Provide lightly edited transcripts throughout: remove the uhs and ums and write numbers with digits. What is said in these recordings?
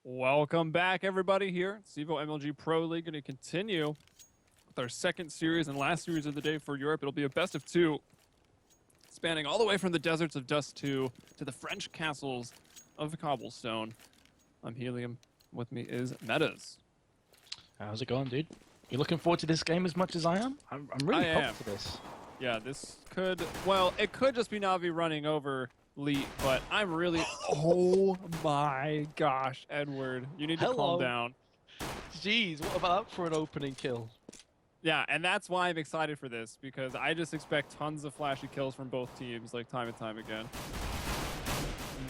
Welcome back, everybody, here at CEVO MLG Pro League. Going to continue with our second series and last series of the day for Europe. It'll be a best of two, spanning all the way from the deserts of Dust 2 to the French castles of Cobblestone. I'm Helium. With me is Metuz. How's it going, dude? You looking forward to this game as much as I am? I'm really pumped for this. Yeah, this could, well, it could just be Na'Vi running over Lee, but I'm really, oh my gosh, Edward, you need to calm down. Jeez, what about that for an opening kill? Yeah, and that's why I'm excited for this, because I just expect tons of flashy kills from both teams, like time and time again.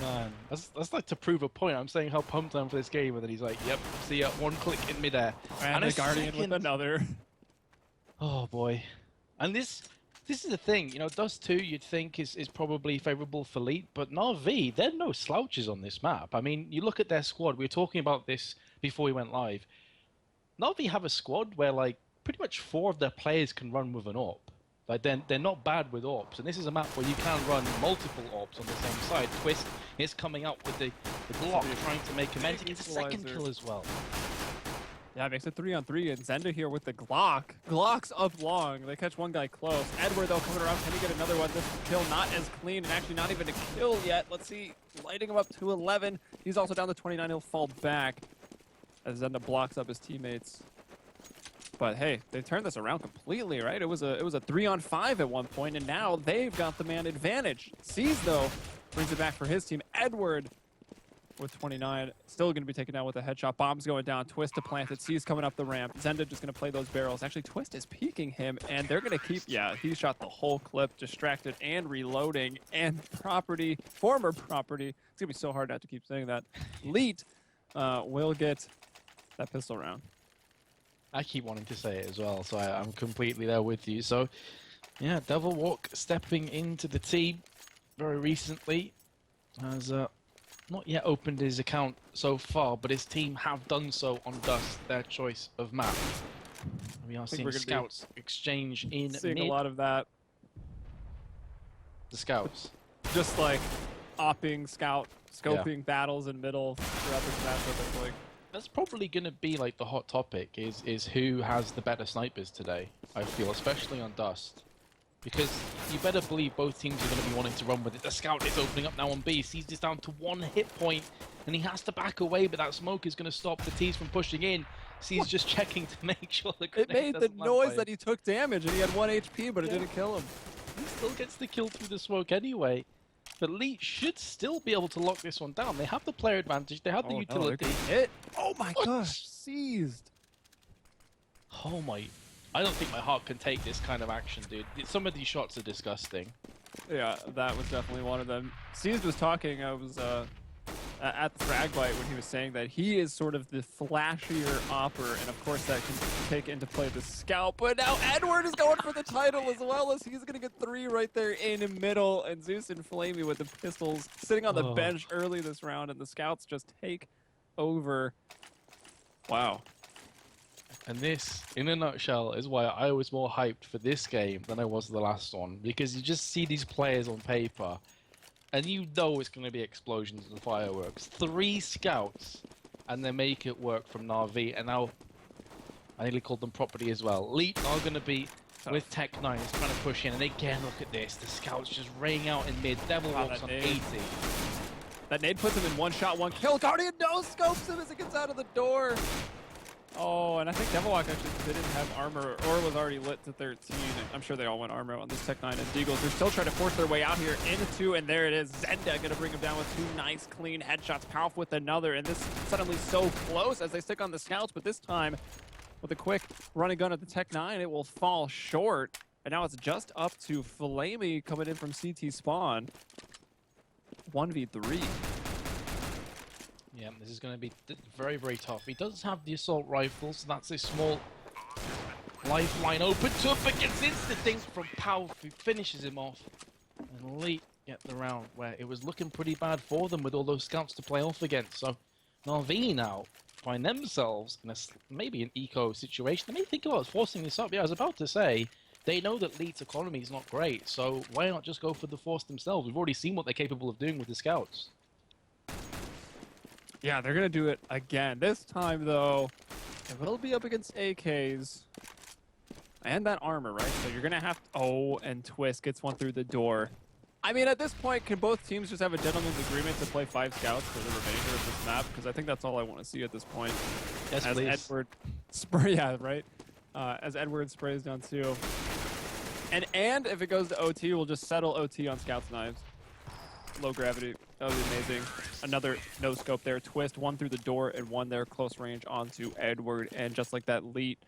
Man, that's like to prove a point. I'm saying how pumped I am for this game, and then he's like, yep, see ya, one click in midair. And a Guardian with another. Oh boy. And this is the thing, you know, Dust 2 you'd think is probably favourable for Elite, but Na'Vi, they're no slouches on this map. I mean, you look at their squad, we were talking about this before we went live. Na'Vi have a squad where, like, pretty much 4 of their players can run with an AWP. Like, they're not bad with AWPs, and this is a map where you can run multiple AWPs on the same side. Twist is coming out with the block, trying to make him enter. It's a second kill as well. Yeah, it makes it 3-on-3, and Zenda here with the Glock. Glock's up long. They catch one guy close. Edward, though, coming around. Can he get another one? This kill not as clean, and actually not even a kill yet. Let's see. Lighting him up to 11. He's also down to 29. He'll fall back as Zenda blocks up his teammates. But hey, they turned this around completely, right? It was a 3-on-5 at one point, and now they've got the man advantage. Sees, though, brings it back for his team. Edward with 29, still going to be taken down with a headshot. Bomb's going down. Twist to plant it. C's coming up the ramp. Zenda just going to play those barrels. Actually, Twist is peeking him, and they're going to keep... Yeah, he shot the whole clip, distracted and reloading. And property, former property, it's going to be so hard not to keep saying that. Leet will get that pistol round. I keep wanting to say it as well, so I'm completely there with you. So, yeah, Devil Walk stepping into the team very recently. Has not yet opened his account so far, but his team have done so on Dust, their choice of map. We are seeing scouts exchange in mid. Seeing a lot of that. The scouts. Just like opping, scoping battles in middle throughout this matchup, I think. That's probably going to be like the hot topic, is who has the better snipers today, I feel, especially on Dust. Because you better believe both teams are going to be wanting to run with it. The scout is opening up now on B, sees this down to 1 hit point, and he has to back away, but that smoke is going to stop the T's from pushing in. C's just checking to make sure the grenade It made the noise that he took damage, and he had 1 HP, but it didn't kill him. He still gets the kill through the smoke anyway. But Lee should still be able to lock this one down. They have the player advantage, they have the utility. Hit. Oh my gosh, seized. Oh my... I don't think my heart can take this kind of action, dude. Some of these shots are disgusting. Yeah, that was definitely one of them. Seized was talking, I was at the frag bite when he was saying that he is sort of the flashier opper, and of course that can take into play the scout. But now Edward is going for the title as well, as he's going to get 3 right there in the middle, and Zeus and Flamey with the pistols sitting on the bench early this round, and the scouts just take over. Wow. And this, in a nutshell, is why I was more hyped for this game than I was the last one. Because you just see these players on paper, and you know it's going to be explosions and fireworks. 3 scouts, and they make it work from Na'Vi. And now, I nearly called them property as well. Elite are going to be with Tech 9, is trying to push in. And again, look at this. The scouts just raying out in mid. Devil Walks on 80. That nade puts him in 1 shot, 1 kill. Guardian no-scopes him as it gets out of the door. Oh, and I think Devilwalk actually didn't have armor or was already lit to 13. I'm sure they all went armor on this Tech 9 and Deagles. They're still trying to force their way out here into, and there it is. Zenda going to bring him down with 2 nice, clean headshots. Powerful with another, and this suddenly so close as they stick on the scouts, but this time with a quick running gun at the Tech 9, it will fall short. And now it's just up to Flamey coming in from CT spawn. 1v3. Yeah, this is going to be very, very tough. He does have the assault rifle, so that's a small lifeline open to him, but gets instant from Pow, who finishes him off. And Elite get the round where it was looking pretty bad for them with all those scouts to play off against. So Na'Vi now find themselves in maybe an eco situation. They may think about forcing this up. Yeah, I was about to say, they know that Elite's economy is not great, so why not just go for the force themselves? We've already seen what they're capable of doing with the scouts. Yeah, they're gonna do it again. This time though, it will be up against AKs. And that armor, right? So you're gonna have to, oh, and Twist gets one through the door. I mean, at this point, can both teams just have a gentleman's agreement to play 5 scouts for the remainder of this map? Because I think that's all I want to see at this point. Yes, as please. Edward spray, yeah, right. As Edward sprays down 2. And if it goes to OT, we'll just settle OT on Scout's knives. Low gravity. That would be amazing. Another no scope there. Twist, 1 through the door and 1 there close range onto Edward. And just like that, Leet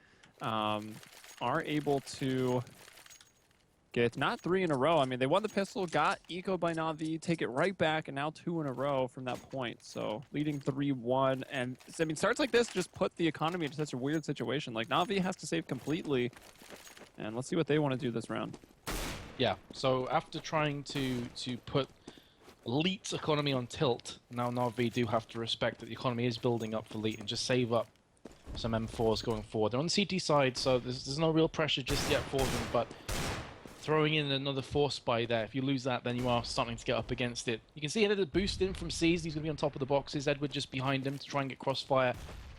are able to get not 3 in a row. I mean, they won the pistol, got eco by Na'Vi, take it right back, and now 2 in a row from that point. So leading 3-1. And I mean, starts like this just put the economy into such a weird situation. Like Na'Vi has to save completely. And let's see what they want to do this round. Yeah, so after trying to put Leet's economy on tilt, now Na'Vi do have to respect that the economy is building up for Leet and just save up some M4s going forward. They're on the CT side, so there's no real pressure just yet for them, but throwing in another force buy there, if you lose that, then you are starting to get up against it. You can see here the boost in from C's, he's going to be on top of the boxes, Edward just behind him to try and get crossfire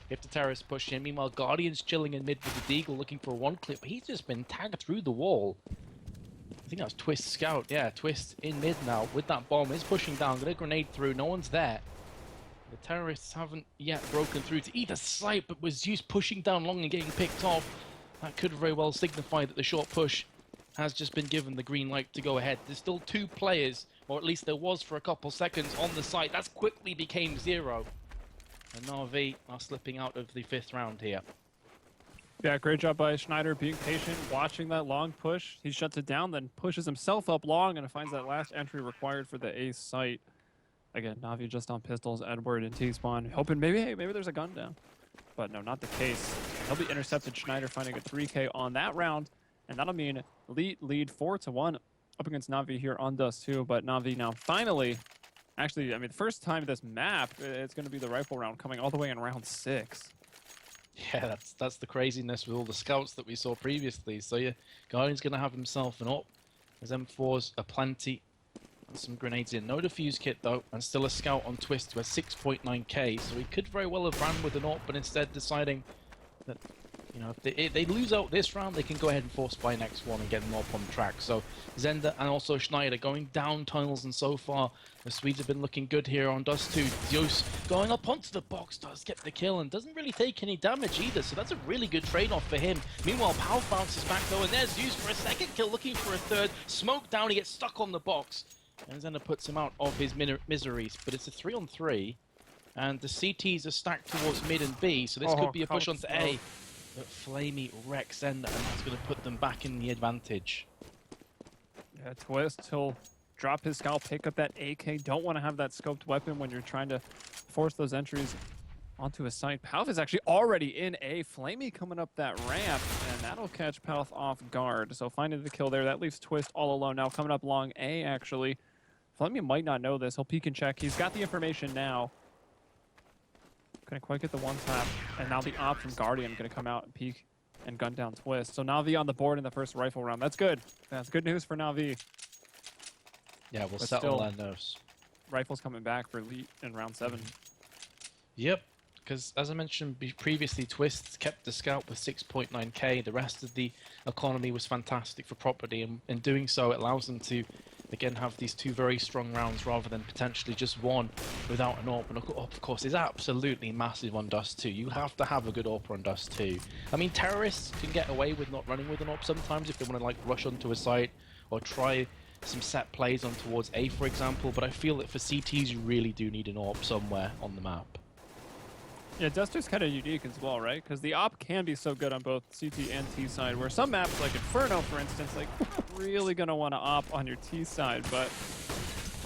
if the terrorists push in. Meanwhile, Guardian's chilling in mid with the Deagle looking for a 1-clip, but he's just been tagged through the wall. I think that was Twist Scout, yeah, Twist in mid now with that bomb, is pushing down, got a grenade through, no one's there. The terrorists haven't yet broken through to either site, but was used pushing down long and getting picked off. That could very well signify that the short push has just been given the green light to go ahead. There's still 2 players, or at least there was for a couple seconds on the site. That's quickly became 0. And Na'Vi are slipping out of the 5th round here. Yeah, great job by Schneider being patient, watching that long push. He shuts it down, then pushes himself up long and finds that last entry required for the A site. Again, Na'Vi just on pistols, Edward and T-spawn, hoping maybe, hey, maybe there's a gun down. But no, not the case. He'll be intercepted. Schneider finding a 3K on that round, and that'll mean lead 4-1 up against Na'Vi here on Dust 2. But Na'Vi now finally, actually, I mean, the first time this map, it's going to be the rifle round coming all the way in round 6. Yeah, that's the craziness with all the scouts that we saw previously. So yeah, Guardian's going to have himself an op. His M4s are plenty. And some grenades in. No defuse kit though, and still a scout on Twist who has 6.9k, so he could very well have ran with an AWP, but instead deciding that, you know, if they lose out this round, they can go ahead and force buy next one and get an AWP on track. So Zender and also Schneider going down tunnels, and so far the Swedes have been looking good here on Dust 2. Zeus going up onto the box, does get the kill and doesn't really take any damage either, so that's a really good trade-off for him. Meanwhile, Pal bounces back though, and there's Zeus for a 2nd kill, looking for a 3rd. Smoke down, he gets stuck on the box. And Zender puts him out of his miseries, but it's a 3-on-3, and the CTs are stacked towards mid and B, so this could be a push onto A. But Flamey wrecks Zender, and that's going to put them back in the advantage. Yeah, Twist, he'll drop his scout, pick up that AK. Don't want to have that scoped weapon when you're trying to force those entries onto a site. Palth is actually already in A. Flamey coming up that ramp, and that'll catch Palth off guard. So finding the kill there, that leaves Twist all alone. Now coming up long A, actually. Flamey might not know this. He'll peek and check. He's got the information now. Couldn't quite get the 1-tap. And now the op from Guardian going to come out and peek and gun down Twist. So Na'Vi on the board in the first rifle round. That's good. That's good news for Na'Vi. Yeah, we'll But settle still, our nerves. Rifles coming back for Elite in round 7. Yep, because as I mentioned previously, Twist kept the scout with 6.9k. The rest of the economy was fantastic for property, and in doing so, it allows them to again have these 2 very strong rounds rather than potentially just 1 without an AWP. And AWP, of course, is absolutely massive on Dust 2. You have to have a good AWP on Dust 2. I mean, terrorists can get away with not running with an AWP sometimes if they want to like rush onto a site or try some set plays on towards A, for example, but I feel that for CTs you really do need an AWP somewhere on the map. Yeah, Dust 2's kind of unique as well, right? Because the op can be so good on both CT and T side, where some maps, like Inferno, for instance, like, really going to want to op on your T side. But,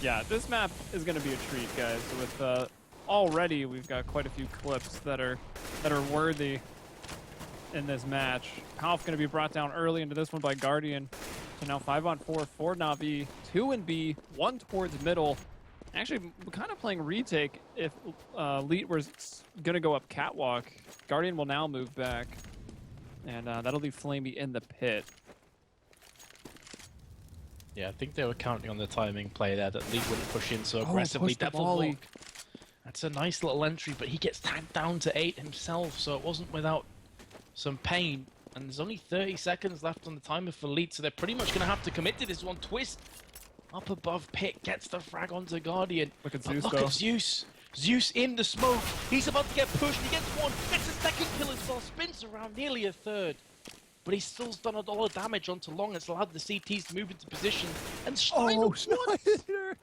yeah, this map is going to be a treat, guys. With already, we've got quite a few clips that are worthy in this match. Palf going to be brought down early into this one by Guardian. So now 5-on-4 for Na'Vi, 2 in B, 1 towards middle. Actually, we're kind of playing retake. If Leet was going to go up catwalk, Guardian will now move back. And that'll leave Flamey in the pit. Yeah, I think they were counting on the timing play there, that Leet wouldn't push in so aggressively. Push the Devil volley. Walk That's a nice little entry, but he gets tagged down to 8 himself, so it wasn't without some pain. And there's only 30 seconds left on the timer for Lead, so they're pretty much going to have to commit to this one. Twist up above Pit, gets the frag onto Guardian. Look at Zeus, look though. at Zeus. Zeus in the smoke. He's about to get pushed. He gets one, gets a second kill as well. Spins around nearly a third. But he's still done a lot of damage onto Long. It's allowed the CTs to move into position. And Schneider, Schneider!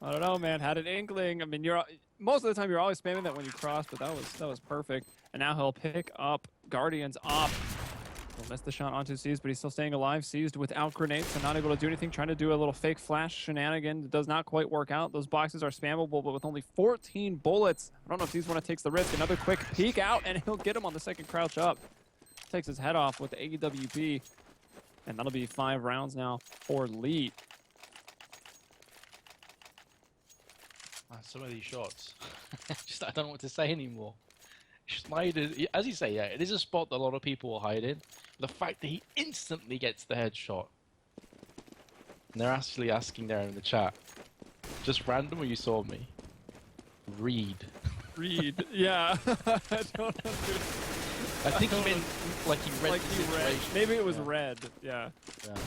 I don't know, man. Had an inkling. I mean, most of the time you're always spamming that when you cross, but that was perfect. And now he'll pick up Guardians off. He'll miss the shot onto Seized, but he's still staying alive. Seized without grenades, so not able to do anything. Trying to do a little fake flash shenanigan. It does not quite work out. Those boxes are spammable, but with only 14 bullets. I don't know if Seized want to take the risk. Another quick peek out, and he'll get him on the second crouch up. Takes his head off with the AWP. And that'll be 5 rounds now for Lead. Some of these shots, I don't know what to say anymore. Schneider, as you say, yeah, it is a spot that a lot of people will hide in. The fact that he instantly gets the headshot. And they're actually asking there in the chat, just random or you saw me? Read. Read, yeah. I don't know. I think he meant like he read the situation. Maybe it was red, yeah.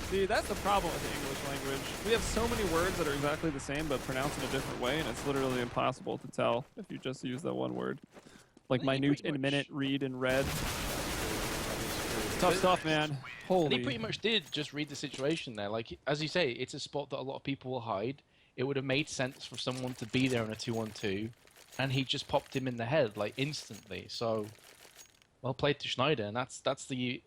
See, that's the problem with the English language. We have so many words that are exactly the same but pronounced in a different way, and it's literally impossible to tell if you just use that one word. Like minute in minute, read and read. Tough stuff, man. Holy. And he pretty much did just read the situation there. Like, as you say, it's a spot that a lot of people will hide. It would have made sense for someone to be there in a 2-on-2, and he just popped him in the head, like, instantly. So, well played to Schneider, and that's the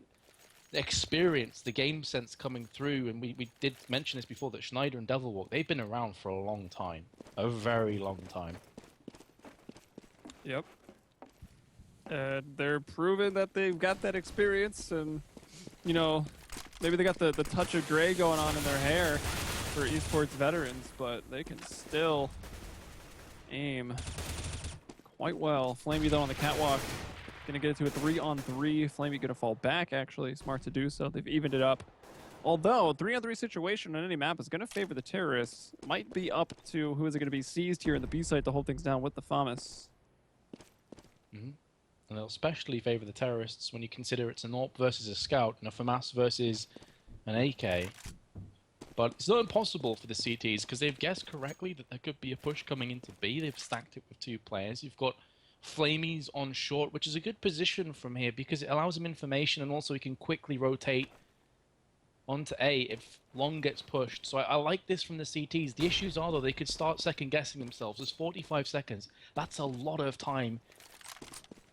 experience, the game sense coming through. And we did mention this before, that Schneider and Devilwalk, they've been around for a long time. A very long time. Yep. They're proving that they've got that experience, and, you know, maybe they got the touch of gray going on in their hair for esports veterans, but they can still aim quite well. Flamey, though, on the catwalk, gonna get it to a 3-on-3. Flamey gonna fall back, actually. Smart to do so. They've evened it up. Although, a 3-on-3 situation on any map is gonna favor the terrorists. Might be up to who is it gonna be Seized here in the B site to hold things down with the FAMAS. Mm-hmm. And they'll especially favor the terrorists when you consider it's an AWP versus a scout and a FAMAS versus an AK. But it's not impossible for the CTs because they've guessed correctly that there could be a push coming into B. They've stacked it with 2 players. You've got Flamies on short, which is a good position from here because it allows him information, and also he can quickly rotate onto A if Long gets pushed. So I like this from the CTs. The issues are, though, they could start second-guessing themselves. There's 45 seconds. That's a lot of time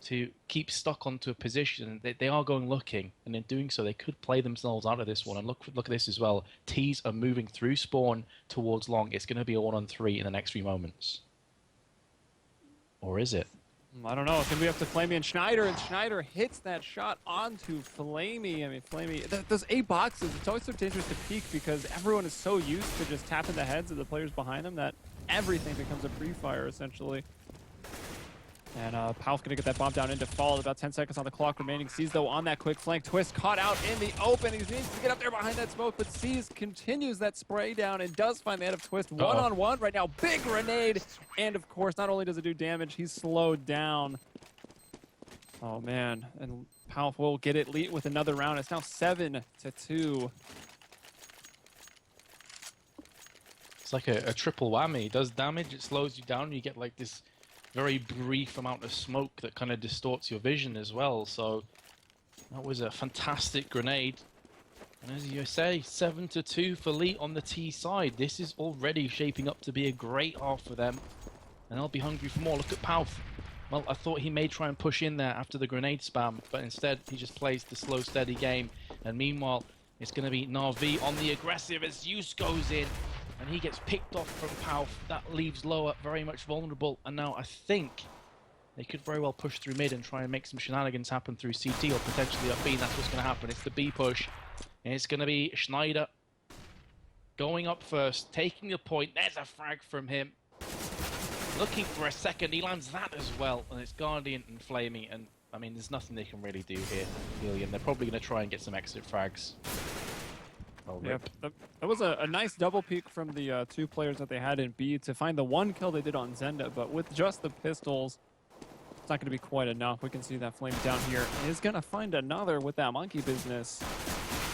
to keep stuck onto a position. They are going looking, and in doing so, they could play themselves out of this one. And look at this as well. T's are moving through spawn towards Long. It's going to be a 1-on-3 in the next few moments. Or is it? I don't know. It's going to be up to Flamey and Schneider hits that shot onto Flamey. I mean, Flamey, those 8 boxes, it's always so dangerous to peek because everyone is so used to just tapping the heads of the players behind them that everything becomes a pre-fire, essentially. And Palf gonna get that bomb down into fall. About 10 seconds on the clock remaining. Seized, though, on that quick flank. Twist caught out in the open. He needs to get up there behind that smoke, but Seized continues that spray down and does find the head of Twist. One-on-one right now. Big grenade. And, of course, not only does it do damage, he's slowed down. Oh, man. And Palf will get it lead with another round. It's now 7-2. It's like a triple whammy. It does damage, it slows you down, you get like this very brief amount of smoke that kind of distorts your vision as well. So that was a fantastic grenade. And as you say, 7-2 for Lee on the T side. This is already shaping up to be a great half for them. And they'll be hungry for more. Look at Palf. Well, I thought he may try and push in there after the grenade spam, but instead he just plays the slow, steady game. And meanwhile, it's going to be Na'Vi on the aggressive as Zeus goes in. And he gets picked off from Palf. That leaves Lower very much vulnerable. And now I think they could very well push through mid and try and make some shenanigans happen through CT or potentially up B. And that's what's going to happen. It's the B push. And it's going to be Schneider going up first, taking the point. There's a frag from him. Looking for a second. He lands that as well. And it's Guardian and Flamey. And I mean, there's nothing they can really do here. Helium. They're probably going to try and get some exit frags. Oh, Yeah, rip. that was a nice double peek from the two players that they had in B to find the one kill they did on Zenda, but with just the pistols, it's not going to be quite enough. We can see that Flame down here is going to find another with that monkey business.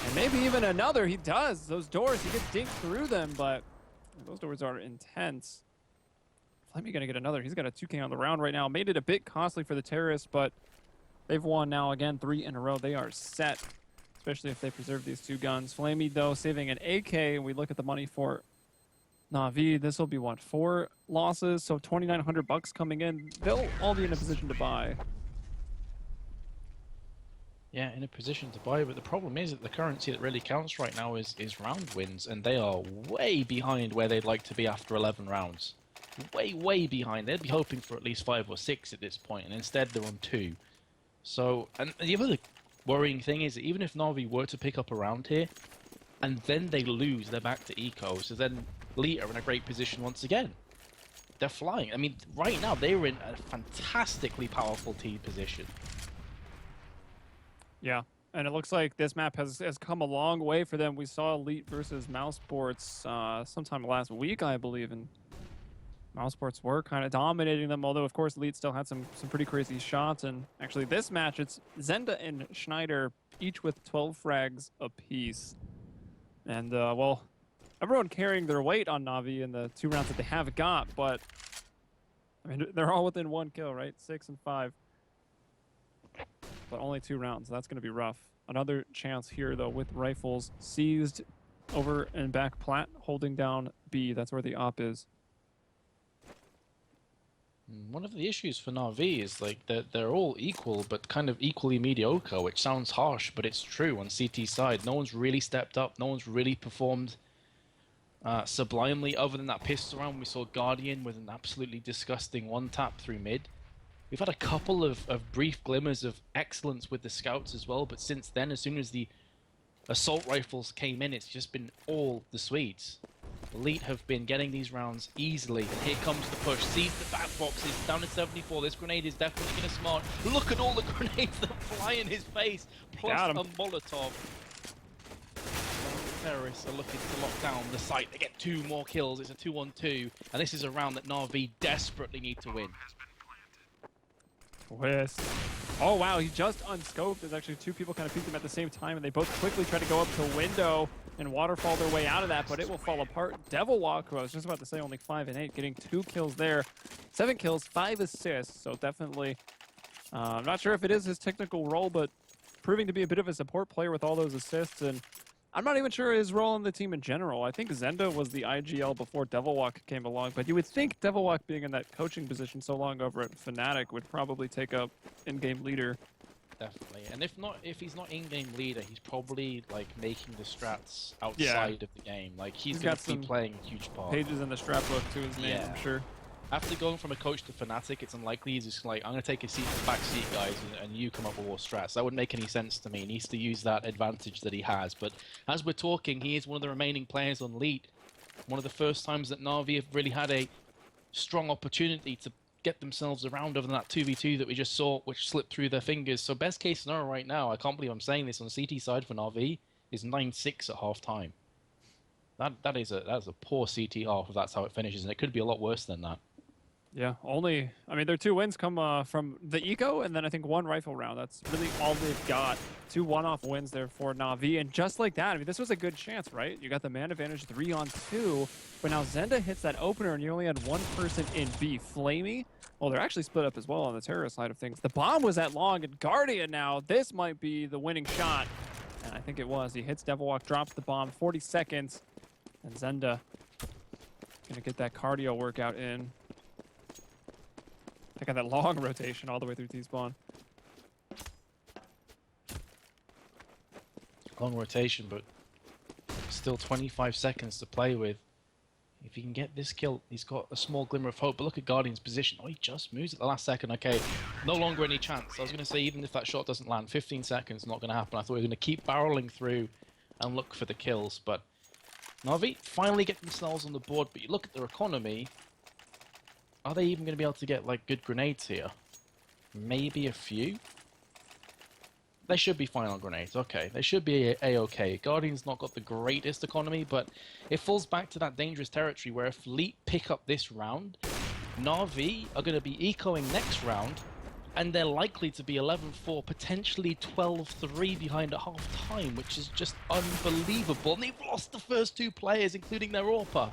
And maybe even another. He does. Those doors, he gets dinked through them, but those doors are intense. Flamey going to get another. He's got a 2K on the round right now. Made it a bit costly for the terrorists, but they've won now again 3 in a row. They are set, especially if they preserve these 2 guns. Flamey, though, saving an AK, and we look at the money for Na'Vi. This will be, what, 4 losses? So $2,900 coming in. They'll all be in a position to buy. Yeah, in a position to buy, but the problem is that the currency that really counts right now is round wins, and they are way behind where they'd like to be after 11 rounds. Way behind. They'd be hoping for at least 5 or 6 at this point, and instead they're on 2. So, and the other worrying thing is that even if Na'Vi were to pick up a round here, and then they lose, they're back to eco, so then Elite are in a great position once again. They're flying. I mean, right now they're in a fantastically powerful team position. Yeah, and it looks like this map has come a long way for them. We saw Elite versus Mouse Sports sometime last week, I believe, and Mouse Sports were kind of dominating them, although, of course, Elite still had some pretty crazy shots. And actually, this match, it's Zenda and Schneider, each with 12 frags apiece. And, well, everyone carrying their weight on Na'Vi in the 2 rounds that they have got, but, I mean, they're all within 1 kill, right? 6 and 5. But only 2 rounds. That's going to be rough. Another chance here, though, with rifles seized over and back plat, holding down B. That's where the op is. One of the issues for Na'Vi is like that they're all equal, but kind of equally mediocre, which sounds harsh, but it's true on CT side. No one's really stepped up. No one's really performed sublimely, other than that pistol round. We saw Guardian with an absolutely disgusting 1-tap through mid. We've had a couple of brief glimmers of excellence with the scouts as well, but since then, as soon as the assault rifles came in, it's just been all the Swedes. Elite have been getting these rounds easily, and here comes the push. Sees the back boxes, down to 74. This grenade is definitely going to smart. Look at all the grenades that fly in his face, plus a Molotov. The terrorists are looking to lock down the site. They get 2 more kills. It's a 2-on-2, and this is a round that Na'Vi desperately need to win. Twist. Oh, wow, he just unscoped. There's actually 2 people kind of peeked him at the same time, and they both quickly try to go up to window and waterfall their way out of that, but it will fall apart. Devil Walk, who I was just about to say, only 5 and 8, getting 2 kills there. 7 kills, 5 assists, so definitely, I'm not sure if it is his technical role, but proving to be a bit of a support player with all those assists, and I'm not even sure his role in the team in general. I think Zenda was the IGL before Devil Walk came along, but you would think Devil Walk being in that coaching position so long over at Fnatic would probably take up in-game leader. Definitely, and if he's not in-game leader, he's probably like making the strats outside of the game. Like he's going to be playing a huge part. Pages in the strat book to his name, I'm sure. After going from a coach to Fnatic, it's unlikely he's just like, I'm going to take a seat in the back seat, guys, and you come up with more strats. That wouldn't make any sense to me. He needs to use that advantage that he has. But as we're talking, he is one of the remaining players on Elite. One of the first times that Na'Vi have really had a strong opportunity to get themselves around other than that 2v2 that we just saw, which slipped through their fingers. So best case scenario right now, I can't believe I'm saying this, on the CT side for Na'Vi, is 9-6 at half-time. That's a poor CT half if that's how it finishes, and it could be a lot worse than that. Yeah, only, I mean, their 2 wins come from the eco, and then I think 1 rifle round. That's really all they've got. 2 one-off wins there for Na'Vi, and just like that, I mean, this was a good chance, right? You got the man advantage 3-on-2, but now Zenda hits that opener, and you only had 1 person in B. Flamey, well, they're actually split up as well on the terrorist side of things. The bomb was at long, and Guardian now, this might be the winning shot, and I think it was. He hits Devil Walk, drops the bomb, 40 seconds, and Zenda gonna get that cardio workout in. They got that long rotation all the way through T-spawn. Long rotation, but still 25 seconds to play with. If he can get this kill, he's got a small glimmer of hope. But look at Guardian's position. Oh, he just moves at the last second. Okay, no longer any chance. I was going to say, even if that shot doesn't land, 15 seconds, not going to happen. I thought we were going to keep barreling through and look for the kills. But Na'Vi finally get themselves on the board. But you look at their economy. Are they even going to be able to get like good grenades here? Maybe a few. They should be fine on grenades. Okay, they should be a-okay. Guardian's not got the greatest economy, but it falls back to that dangerous territory where if Fleet pick up this round, Na'Vi are going to be ecoing next round, and they're likely to be 11-4, potentially 12-3 behind at half-time, which is just unbelievable. And they've lost the first 2 players, including their AWPer.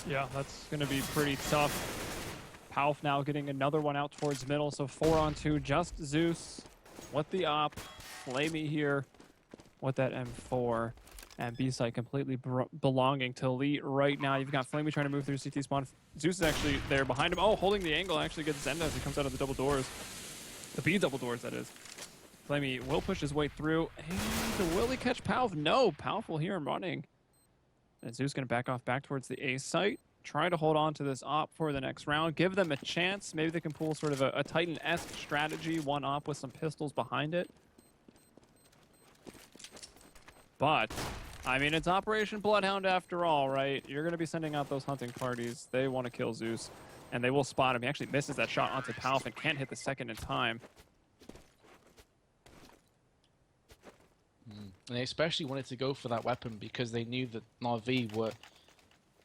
Yeah, that's going to be pretty tough. Palf now getting another one out towards middle, so 4-on-2, just Zeus with the op. Flamey here with that M4. And B-site completely belonging to Elite right now. You've got Flamey trying to move through CT spawn. Zeus is actually there behind him. Oh, holding the angle actually gets Zenda as he comes out of the double doors. The B double doors, that is. Flamey will push his way through. And will he catch Palf? No, Palf will hear him running. And Zeus going to back off back towards the A site. Try to hold on to this op for the next round. Give them a chance. Maybe they can pull sort of a Titan-esque strategy. One op with some pistols behind it. But, I mean, it's Operation Bloodhound after all, right? You're going to be sending out those hunting parties. They want to kill Zeus, and they will spot him. He actually misses that shot onto Palf and can't hit the second in time. And they especially wanted to go for that weapon because they knew that Na'Vi were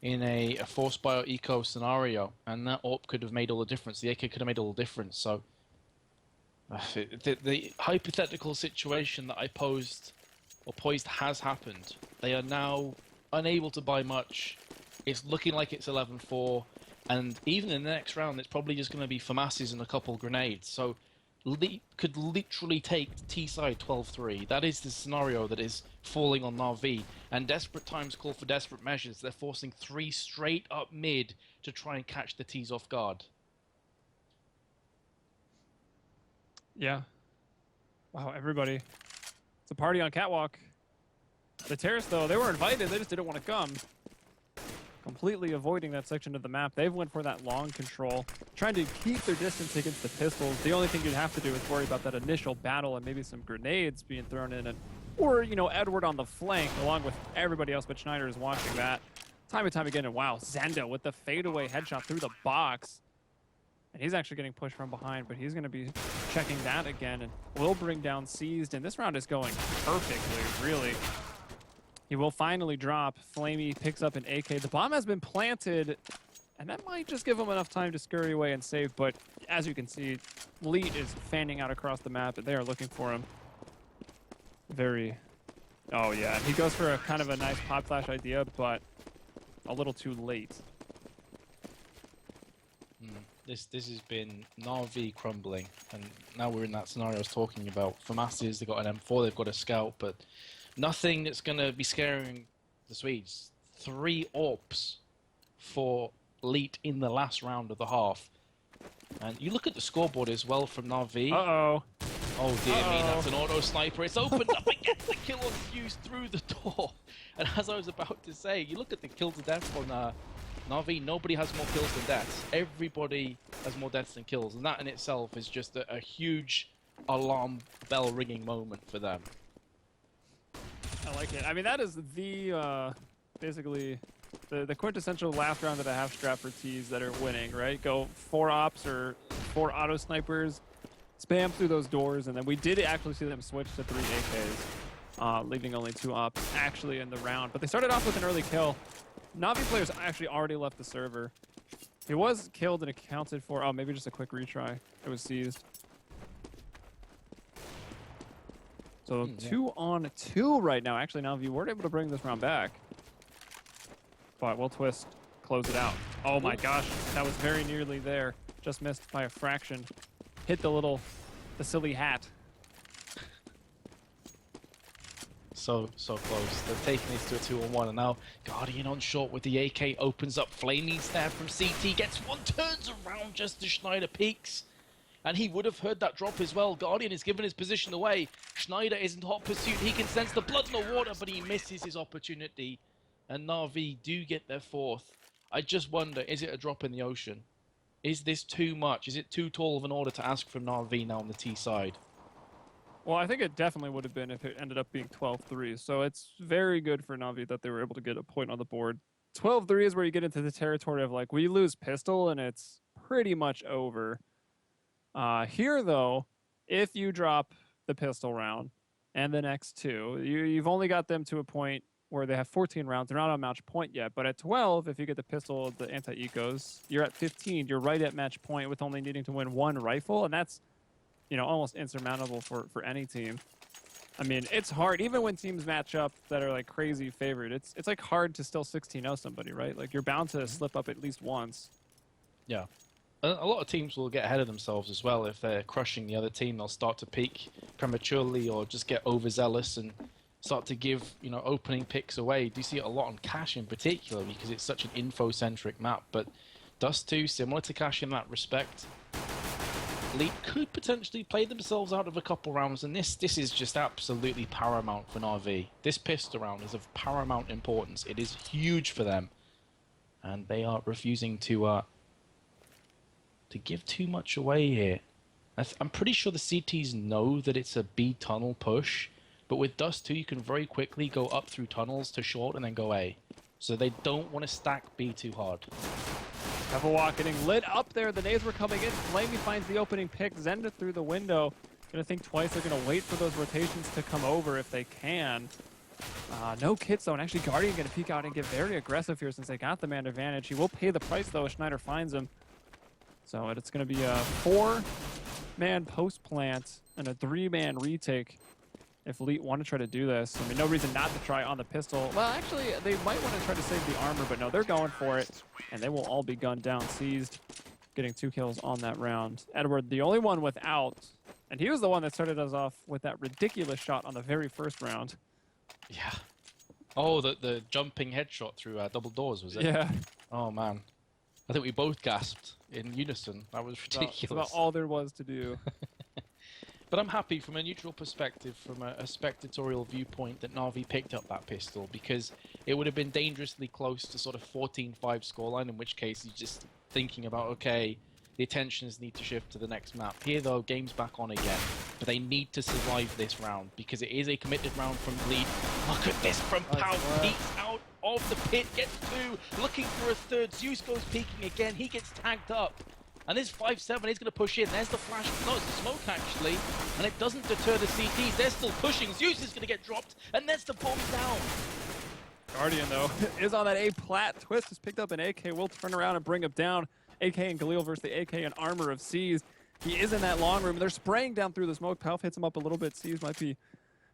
in a forced bio eco scenario, and that AWP could have made all the difference. The AK could have made all the difference. So the hypothetical situation that I posed has happened. They are now unable to buy much. It's looking like it's 11-4, and even in the next round, it's probably just going to be FAMASs and a couple grenades. So could literally take T-side 12-3. That is the scenario that is falling on Na'Vi, and desperate times call for desperate measures. They're forcing 3 straight up mid to try and catch the T's off guard. Yeah. Wow, everybody. It's a party on Catwalk. The Terrace, though, they were invited. They just didn't want to come. Completely avoiding that section of the map. They've went for that long control, trying to keep their distance against the pistols. The only thing you'd have to do is worry about that initial battle and maybe some grenades being thrown in, or, you know, Edward on the flank, along with everybody else, but Schneider is watching that time and time again. And wow, Zenda with the fadeaway headshot through the box. And he's actually getting pushed from behind, but he's going to be checking that again and will bring down Seized. And this round is going perfectly, really. He will finally drop. Flamey picks up an AK. The bomb has been planted, and that might just give him enough time to scurry away and save. But as you can see, Leet is fanning out across the map, and they are looking for him. Oh yeah, he goes for a kind of a nice pop flash idea, but a little too late. This has been Na'Vi crumbling, and now we're in that scenario I was talking about. FAMASs, they've got an M4, they've got a scout, but nothing that's going to be scaring the Swedes. 3 AWPs for Leet in the last round of the half. And you look at the scoreboard as well from Na'Vi. Uh-oh. Oh dear me, that's an auto sniper. It's opened up and gets the kill on Fuse through the door. And as I was about to say, you look at the kill to death on Na'Vi, nobody has more kills than deaths. Everybody has more deaths than kills. And that in itself is just a huge alarm bell ringing moment for them. I like it. I mean, that is the, basically, the quintessential last round of the half strap for T's that are winning, right? Go 4 ops or 4 auto snipers, spam through those doors, and then we did actually see them switch to 3 AKs, leaving only 2 ops actually in the round. But they started off with an early kill. Na'Vi players actually already left the server. He was killed and accounted for. Oh, maybe just a quick retry. It was seized. So 2-on-2 right now. Actually, now if you weren't able to bring this round back, but we'll twist, close it out. Oh my gosh, that was very nearly there. Just missed by a fraction. Hit the silly hat. So close. They're taking this to a 2-on-1, and now Guardian on short with the AK opens up. Flamey stab from CT, gets one, turns around just as Schneider peeks. And he would have heard that drop as well. Guardian is giving his position away. Schneider is in hot pursuit. He can sense the blood in the water, but he misses his opportunity. And Na'Vi do get their 4th. I just wonder, is it a drop in the ocean? Is this too much? Is it too tall of an order to ask from Na'Vi now on the T side? Well, I think it definitely would have been if it ended up being 12-3. So it's very good for Na'Vi that they were able to get a point on the board. 12-3 is where you get into the territory of, like, we lose pistol and it's pretty much over. Here, though, if you drop the pistol round and the next two, you've only got them to a point where they have 14 rounds. They're not on match point yet, but at 12, if you get the pistol, the anti-ecos, you're at 15. You're right at match point with only needing to win one rifle, and that's, you know, almost insurmountable for any team. I mean, it's hard, even when teams match up that are like crazy favored. It's like hard to still 16-0 somebody, right? Like you're bound to slip up at least once. Yeah. A lot of teams will get ahead of themselves as well. If they're crushing the other team, they'll start to peak prematurely or just get overzealous and start to give, you know, opening picks away. Do you see it a lot on Cash in particular because it's such an info-centric map. But Dust 2, similar to Cash in that respect, Elite could potentially play themselves out of a couple rounds, and this is just absolutely paramount for Na'Vi. This pistol round is of paramount importance. It is huge for them, and they are refusing to give too much away here. I'm pretty sure the CTs know that it's a B tunnel push, but with Dust 2 you can very quickly go up through tunnels to short and then go A. So they don't want to stack B too hard. CEVO-P getting lit up there. The nades were coming in. Flamey finds the opening pick. Zenda through the window. Gonna think twice. They're gonna wait for those rotations to come over if they can. No kits though, and actually Guardian gonna peek out and get very aggressive here since they got the man advantage. He will pay the price though if Schneider finds him. So it's gonna be a 4-man post plant and a 3-man retake if Elite want to try to do this. I mean, no reason not to try on the pistol. Well, actually, they might want to try to save the armor, but no, they're going for it. And they will all be gunned down, seized, getting 2 kills on that round. Edward, the only one without, and he was the one that started us off with that ridiculous shot on the very first round. Yeah. Oh, the jumping headshot through double doors, was it? Yeah. Oh, man. I think we both gasped in unison. That was ridiculous. That's about all there was to do. But I'm happy from a neutral perspective, from a spectatorial viewpoint, that Na'Vi picked up that pistol, because it would have been dangerously close to sort of 14-5 scoreline, in which case you're just thinking about, okay, the attentions need to shift to the next map. Here, though, game's back on again, but they need to survive this round, because it is a committed round from Lead. Look at this from Pau, peeks out of the pit, gets 2, looking for a third. Zeus goes peeking again, he gets tagged up. And this 5-7 is going to push in. There's the flash. No, it's the smoke, actually. And it doesn't deter the CTs. They're still pushing. Zeus is going to get dropped. And there's the bomb down. Guardian, though, is on that A plat. Twist has picked up an AK. Will turn around and bring him down. AK and Galil versus the AK and Armor of Seized. He is in that long room. They're spraying down through the smoke. Palf hits him up a little bit. Seized might be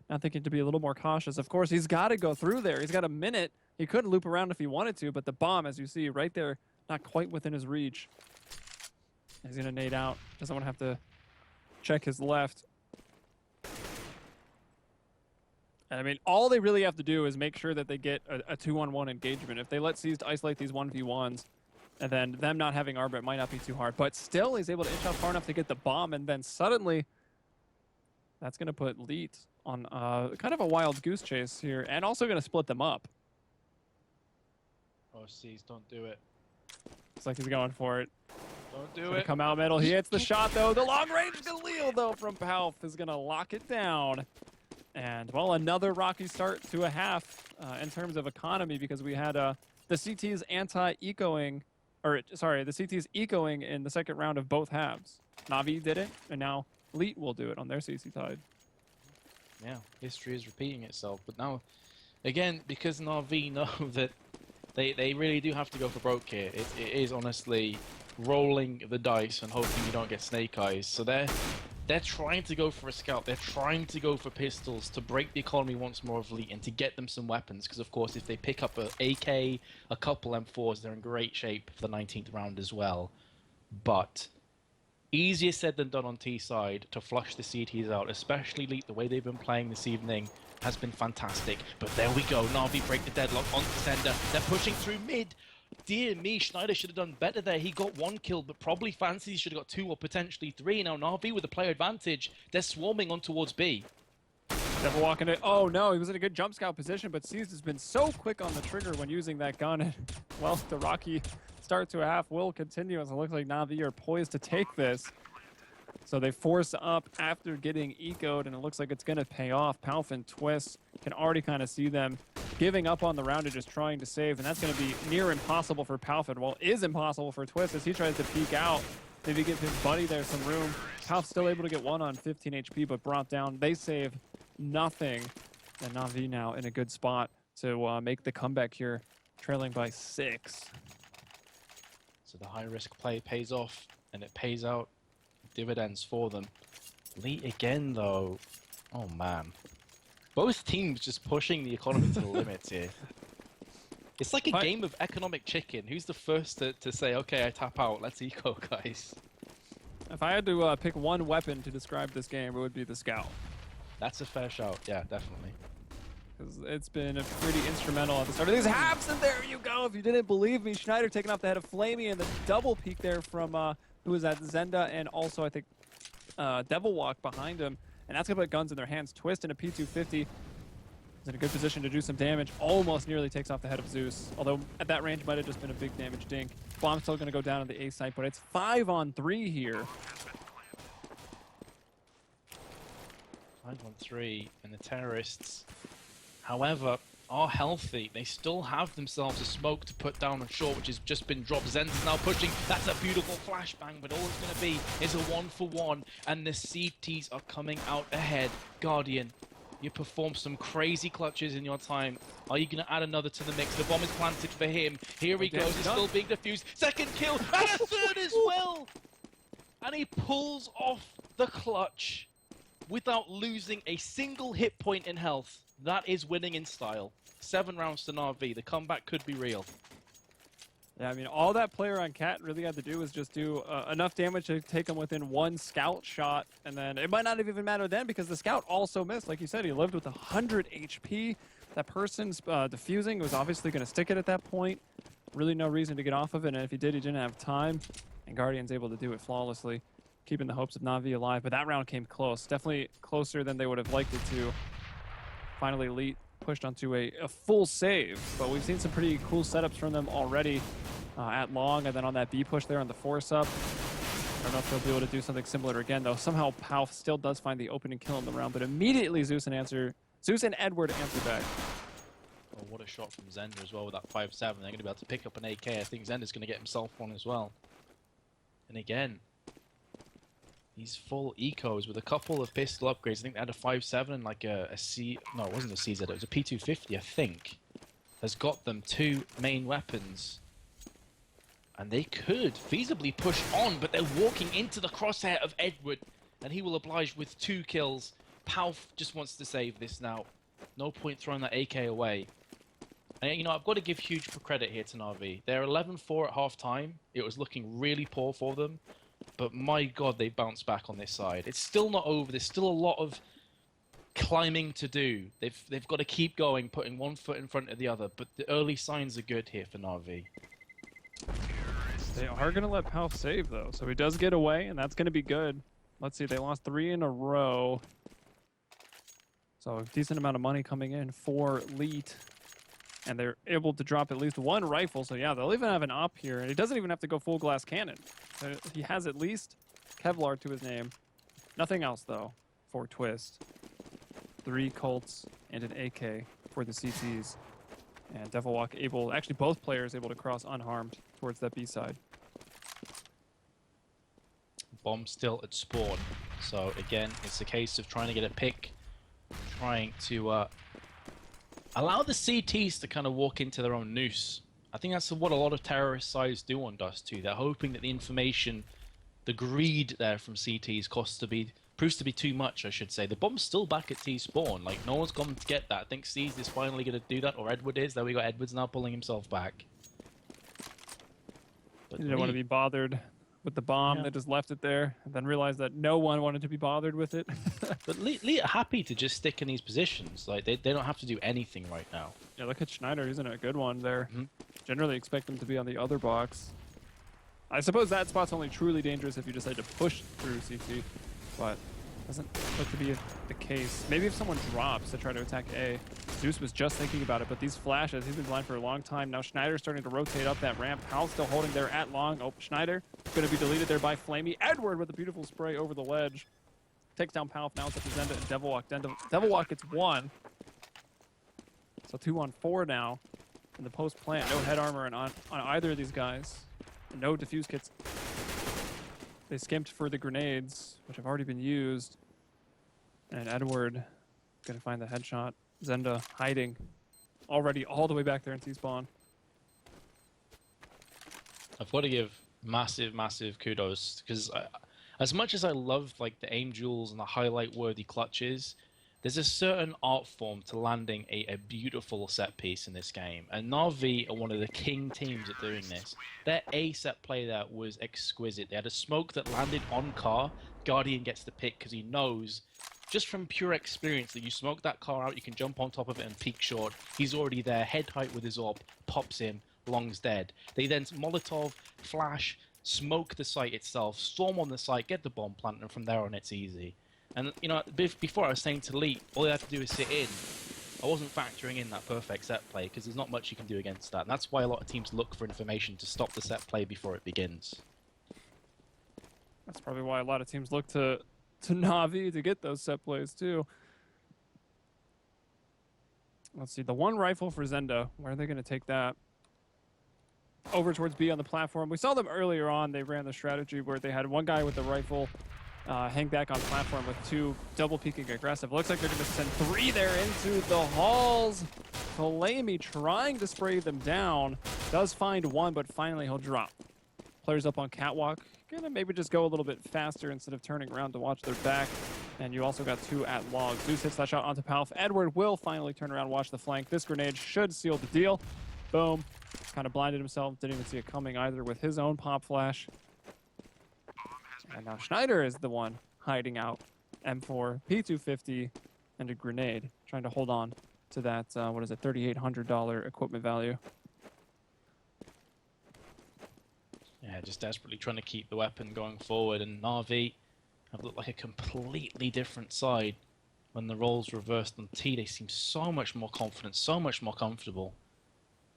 not thinking to be a little more cautious. Of course, he's got to go through there. He's got a minute. He could loop around if he wanted to, but the bomb, as you see, right there, not quite within his reach. He's going to nade out. Doesn't want to have to check his left. And I mean, all they really have to do is make sure that they get a 2-on-1 engagement. If they let Seized isolate these 1v1s, and then them not having Arbor, it might not be too hard. But still, he's able to inch out far enough to get the bomb, and then suddenly, that's going to put Leet on kind of a wild goose chase here, and also going to split them up. Oh, Seized, don't do it. Looks like he's going for it. Don't do it. Come out middle. He hits the shot, though. The long-range Galil, though, from Palf is going to lock it down. And, well, another rocky start to a half in terms of economy, because we had the CTs anti-ecoing, or, sorry, the CTs ecoing in the second round of both halves. Na'Vi did it, and now Elite will do it on their CC side. Yeah, history is repeating itself. But now, again, because Na'Vi know that they really do have to go for broke here. It is honestly rolling the dice and hoping you don't get snake eyes. So they're trying to go for a scout. They're trying to go for pistols to break the economy once more of Elite and to get them some weapons. Because of course, if they pick up an AK, a couple M4s, they're in great shape for the 19th round as well. But easier said than done on T side to flush the CTs out, especially Elite. The way they've been playing this evening has been fantastic. But there we go. Na'Vi break the deadlock onto Sender. They're pushing through mid. Dear me, Schneider should have done better there. He got 1 kill, but probably Fancy should have got 2 or potentially 3. Now Na'Vi with the player advantage, they're swarming on towards B. Never walking it. Oh no, he was in a good jump scout position, but Seized has been so quick on the trigger when using that gun. And, well, the rocky start to a half will continue as it looks like Na'Vi are poised to take this. So they force up after getting ecoed, and it looks like it's going to pay off. Palf and Twist can already kind of see them giving up on the round and just trying to save, and that's going to be near impossible for Palf, and well, is impossible for Twist as he tries to peek out. maybe give his buddy there some room. Pal's still able to get one on 15 HP, but brought down. They save nothing. And Na'Vi now in a good spot to make the comeback here, trailing by 6. So the high-risk play pays off, and it pays out dividends for them. Elite again, though. Oh, man. Both teams just pushing the economy to the limits here. It's like a game of economic chicken. Who's the first to say, okay, I tap out, let's eco, guys? If I had to pick one weapon to describe this game, it would be the Scout. That's a fair shout, yeah, definitely. Because it's been pretty instrumental at the start of these halves, and there you go. If you didn't believe me, Schneider taking off the head of Flamey, and the double peek there from, who was that, Zenda, and also, I think, Devil Walk behind him. And that's going to put guns in their hands. Twist in a P250. Is in a good position to do some damage. Almost nearly takes off the head of Zeus. Although at that range might have just been a big damage dink. Bomb's still going to go down on the A site, but it's 5-on-3 here. 5-on-3, and the terrorists, however, are healthy. They still have themselves a smoke to put down on short, which has just been dropped. Zen's now pushing. That's a beautiful flashbang, but all it's going to be is a 1-for-1, and the CTs are coming out ahead. Guardian, you performed some crazy clutches in your time. Are you going to add another to the mix? The bomb is planted for him. Here he goes. It's still being defused. Second kill, and a third as well. And he pulls off the clutch without losing a single hit point in health. That is winning in style. 7 rounds to Na'Vi. The comeback could be real. Yeah, I mean, all that player on Cat really had to do was just do enough damage to take him within 1 scout shot, and then it might not have even mattered then because the scout also missed. Like you said, he lived with 100 HP. That person's defusing was obviously going to stick it at that point. Really no reason to get off of it, and if he did, he didn't have time. And Guardian's able to do it flawlessly, keeping the hopes of Na'Vi alive. But that round came close. Definitely closer than they would have liked it to. Finally, Elite pushed onto a full save, but we've seen some pretty cool setups from them already at long, and then on that B push there on the force up. I don't know if they'll be able to do something similar again, though. Somehow Pal still does find the opening kill in the round, but immediately Zeus and Edward answer back. Oh, what a shot from Zender as well with that 5-7. They're going to be able to pick up an AK. I think Zender's going to get himself one as well. And again, these full ecos with a couple of pistol upgrades. I think they had a 5-7 and like a C... No, it wasn't a CZ. It was a P250, I think. Has got them 2 main weapons. And they could feasibly push on, but they're walking into the crosshair of Edward. And he will oblige with 2 kills. Palf just wants to save this now. No point throwing that AK away. And, you know, I've got to give huge credit here to Na'Vi. They're 11-4 at half-time. It was looking really poor for them. But my god, they bounced back on this side. It's still not over. There's still a lot of climbing to do. They've got to keep going, putting one foot in front of the other. But the early signs are good here for Na'Vi. They are going to let Palf save, though. So he does get away, and that's going to be good. Let's see, they lost 3 in a row. So a decent amount of money coming in for Leet. And they're able to drop at least 1 rifle. So yeah, they'll even have an op here. And he doesn't even have to go full glass cannon. So he has at least Kevlar to his name. Nothing else, though, for Twist. 3 Colts and an AK for the CTs. And Devil Walk able, actually both players able to cross unharmed towards that B side. Bomb still at spawn. So again, it's a case of trying to get a pick. Trying to allow the CTs to kind of walk into their own noose. I think that's what a lot of terrorist sides do on Dust 2. They're hoping that the information, the greed there from CTs proves to be too much, I should say. The bomb's still back at T spawn. Like, no one's gone to get that. I think C's is finally going to do that, or Edward is. There we go. Edward's now pulling himself back. But He didn't want to be bothered with the bomb. Yeah. They just left it there and then realized that no one wanted to be bothered with it. But Lee are happy to just stick in these positions. Like, they don't have to do anything right now. Yeah, look at Schneider. He's in a good one there. Generally expect him to be on the other box. I suppose that spot's only truly dangerous if you decide to push through CT, but doesn't look to be the case. Maybe if someone drops to try to attack A. Zeus was just thinking about it, but these flashes, he's been blind for a long time. Now Schneider's starting to rotate up that ramp. Pal's still holding there at long. Oh, Schneider going to be deleted there by Flamey. Edward with a beautiful spray over the ledge. Takes down Pal. Now it's up to Zenda and Devil Walk. Devil Walk gets 1. So 2-on-4 now in the post plant. No head armor on either of these guys. No defuse kits. They skimped for the grenades, which have already been used. And Edward gonna find the headshot. Zenda hiding already all the way back there in T-spawn. I've got to give massive, massive kudos because as much as I love like the aim duels and the highlight-worthy clutches, there's a certain art form to landing a beautiful set piece in this game, and Na'Vi are one of the king teams at doing this. Their A set play there was exquisite. They had a smoke that landed on car. Guardian gets the pick because he knows, just from pure experience, that you smoke that car out, you can jump on top of it and peek short. He's already there, head height with his AWP, pops him, Long's dead. They then Molotov, flash, smoke the site itself, storm on the site, get the bomb plant, and from there on it's easy. And, you know, before I was saying to Lee, all you have to do is sit in. I wasn't factoring in that perfect set play, because there's not much you can do against that. And that's why a lot of teams look for information to stop the set play before it begins. That's probably why a lot of teams look to Na'Vi to get those set plays, too. Let's see, the one rifle for Zenda. Where are they going to take that? Over towards B on the platform. We saw them earlier on. They ran the strategy where they had one guy with the rifle hang back on platform with two double peeking aggressive. Looks like they're going to send three there into the halls. Kalemi trying to spray them down. Does find one, but finally he'll drop. Players up on catwalk. Gonna maybe just go a little bit faster instead of turning around to watch their back. And you also got two at log. Zeus hits that shot onto Palf. Edward will finally turn around, watch the flank. This grenade should seal the deal. Boom. Kind of blinded himself. Didn't even see it coming either with his own pop flash. And now Schneider is the one hiding out. M4, P250, and a grenade. Trying to hold on to that, what is it, $3,800 equipment value. Yeah, just desperately trying to keep the weapon going forward. And Na'Vi have looked like a completely different side. When the roles reversed on T, they seem so much more confident, so much more comfortable.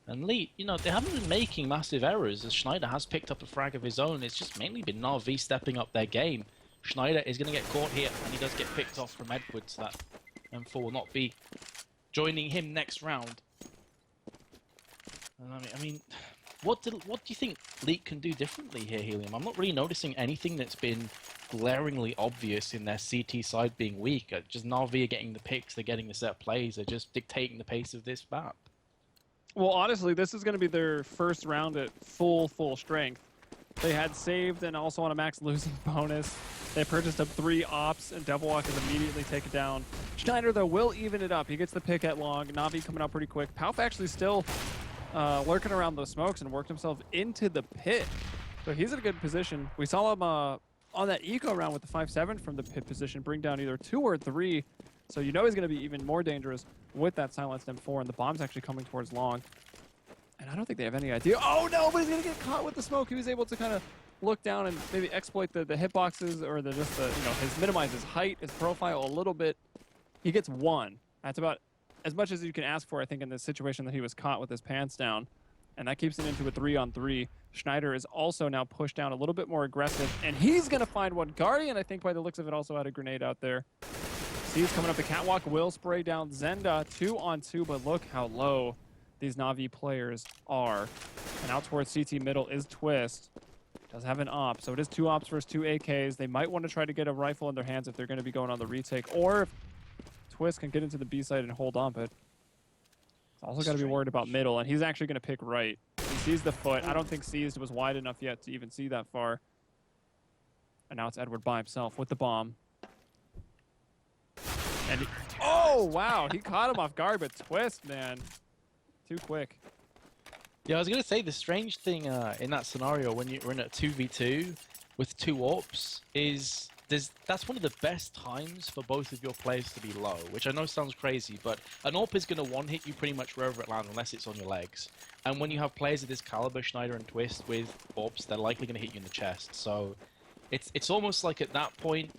And Lee, you know, they haven't been making massive errors as Schneider has picked up a frag of his own. It's just mainly been Na'Vi stepping up their game. Schneider is going to get caught here, and he does get picked off from Edward, so that M4 will not be joining him next round. And I mean, what do you think Leak can do differently here, Helium? I'm not really noticing anything that's been glaringly obvious in their CT side being weak. Just Na'Vi are getting the picks, they're getting the set plays, they're just dictating the pace of this map. Well, honestly, this is going to be their first round at full strength. They had saved and also on a max losing bonus. They purchased up 3 ops, and Devil Walk is immediately taken down. Schneider, though, will even it up. He gets the pick at long. Na'Vi coming out pretty quick. Palf actually still lurking around those smokes and worked himself into the pit. So he's in a good position. We saw him on that eco round with the 5-7 from the pit position, bring down either 2 or 3. So you know he's going to be even more dangerous with that silenced M4, and the bomb's actually coming towards long. And I don't think they have any idea. Oh no, but he's going to get caught with the smoke. He was able to kind of look down and maybe exploit the hitboxes or minimize his height, his profile a little bit. He gets 1. That's about as much as you can ask for, I think, in this situation that he was caught with his pants down. And that keeps it into a 3-on-3. Schneider is also now pushed down a little bit more aggressive, and he's going to find one. Guardian, I think by the looks of it, also had a grenade out there. He's coming up the catwalk, will spray down Zenda 2-on-2, but look how low these Na'Vi players are. And out towards CT middle is Twist. Does have an op, so it is 2 ops versus 2 AKs. They might want to try to get a rifle in their hands if they're going to be going on the retake, or if Twist can get into the B side and hold on, but it's also got to be worried about middle, and he's actually going to pick right. He sees the foot. I don't think Seized was wide enough yet to even see that far. And now it's Edward by himself with the bomb. And oh, wow, he caught him off guard, but Twist, man, too quick. Yeah, I was going to say the strange thing in that scenario when you're in a 2v2 with 2 AWPs is that's one of the best times for both of your players to be low, which I know sounds crazy, but an AWP is going to one-hit you pretty much wherever it lands unless it's on your legs. And when you have players of this caliber, Schneider and Twist, with AWPs, they're likely going to hit you in the chest. So it's almost like at that point,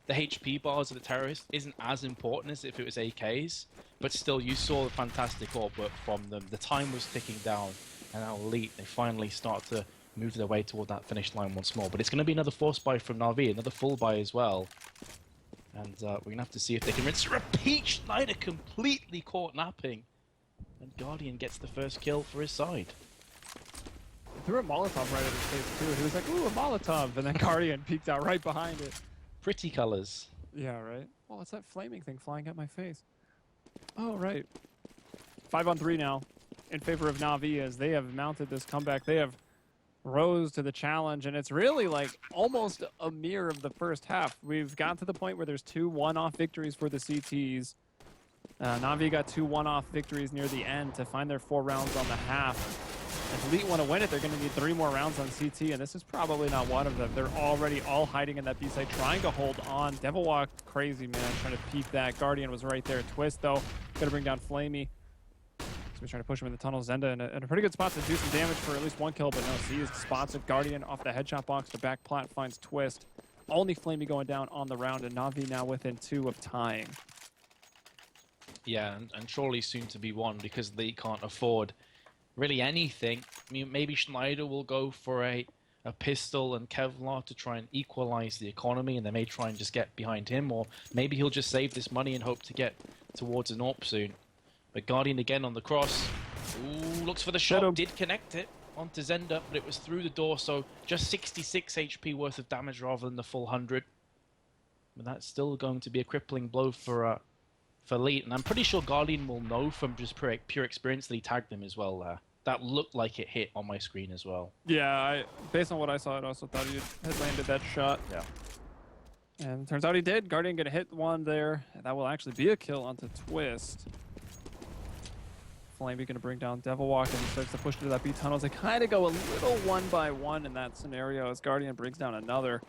the HP bars of the terrorist isn't as important as if it was AKs, but still you saw the fantastic AWP work from them. The time was ticking down, and now Elite, they finally start to move their way toward that finish line once more. But it's going to be another force buy from Na'Vi, another full buy as well. And we're going to have to see if they can rinse. Repeat! Schneider completely caught napping. And Guardian gets the first kill for his side. Threw a Molotov right at his face too, and he was like, ooh, a Molotov, and then Guardian peeked out right behind it. Pretty colors. Yeah, right. Well, it's that flaming thing flying at my face. Oh, right. 5-on-3 now in favor of Na'Vi as they have mounted this comeback. They have rose to the challenge, and it's really like almost a mirror of the first half. We've got to the point where there's 2 one-off victories for the CTs. Na'Vi got 2 one-off victories near the end to find their 4 rounds on the half. If Elite want to win it, they're going to need 3 more rounds on CT, and this is probably not one of them. They're already all hiding in that B site, trying to hold on. Devil Walk, crazy, man, trying to peek that. Guardian was right there. Twist, though, going to bring down Flamey. So he's trying to push him in the tunnel. Zenda in a pretty good spot to do some damage for at least 1 kill, but no, seized, spots it. Guardian off the headshot box. The back plat finds Twist. Only Flamey going down on the round, and Na'Vi now within 2 of tying. Yeah, and surely soon to be 1 because they can't afford really anything. I mean, maybe Schneider will go for a pistol and Kevlar to try and equalize the economy, and they may try and just get behind him, or maybe he'll just save this money and hope to get towards an AWP soon. But Guardian again on the cross. Ooh, looks for the shot. Did connect it onto Zenda, but it was through the door, so just 66 HP worth of damage rather than the full 100. But that's still going to be a crippling blow for Elite, and I'm pretty sure Guardian will know from just pure experience that he tagged him as well there. That looked like it hit on my screen as well. Yeah, based on what I saw, I also thought he had landed that shot. Yeah. And turns out he did. Guardian gonna hit one there. That will actually be a kill onto Twist. Flamey gonna bring down Devil Walk, and he starts to push into that B tunnels. They kind of go a little 1-by-1 in that scenario as Guardian brings down another.